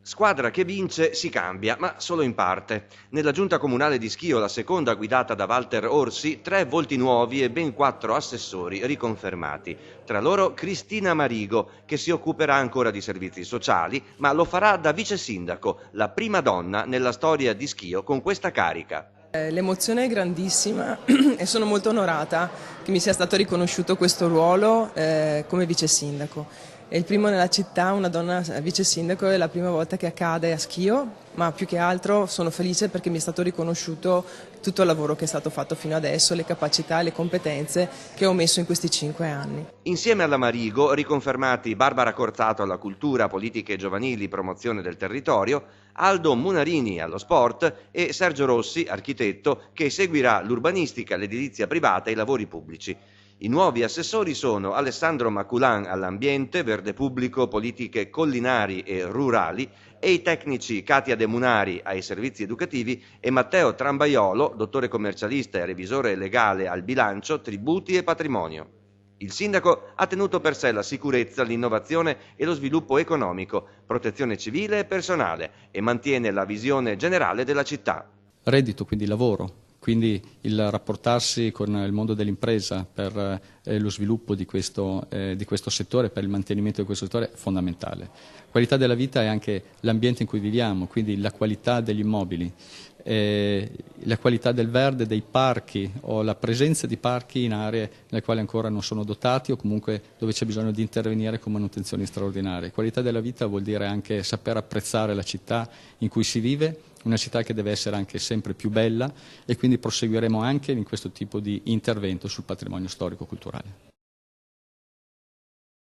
Squadra che vince si cambia, ma solo in parte. Nella giunta comunale di Schio, la seconda guidata da Walter Orsi, 3 volti nuovi e ben 4 assessori riconfermati. Tra loro Cristina Marigo, che si occuperà ancora di servizi sociali, ma lo farà da vice sindaco, la prima donna nella storia di Schio con questa carica. L'emozione è grandissima e sono molto onorata che mi sia stato riconosciuto questo ruolo come vice sindaco. È il primo nella città, una donna vice sindaco, è la prima volta che accade a Schio, ma più che altro sono felice perché mi è stato riconosciuto tutto il lavoro che è stato fatto fino adesso, le capacità e le competenze che ho messo in questi 5 anni. Insieme alla Marigo, riconfermati Barbara Cortato alla cultura, politiche giovanili, promozione del territorio, Aldo Munarini allo sport e Sergio Rossi, architetto, che seguirà l'urbanistica, l'edilizia privata e i lavori pubblici. I nuovi assessori sono Alessandro Maculan all'ambiente, verde pubblico, politiche collinari e rurali e i tecnici Katia De Munari ai servizi educativi e Matteo Trambaiolo, dottore commercialista e revisore legale al bilancio, tributi e patrimonio. Il sindaco ha tenuto per sé la sicurezza, l'innovazione e lo sviluppo economico, protezione civile e personale e mantiene la visione generale della città. Reddito, quindi lavoro. Quindi il rapportarsi con il mondo dell'impresa per lo sviluppo di questo settore, per il mantenimento di questo settore è fondamentale. Qualità della vita è anche l'ambiente in cui viviamo, quindi la qualità degli immobili, la qualità del verde, dei parchi o la presenza di parchi in aree nelle quali ancora non sono dotati o comunque dove c'è bisogno di intervenire con manutenzioni straordinarie. Qualità della vita vuol dire anche saper apprezzare la città in cui si vive, una città che deve essere anche sempre più bella e quindi proseguiremo anche in questo tipo di intervento sul patrimonio storico-culturale.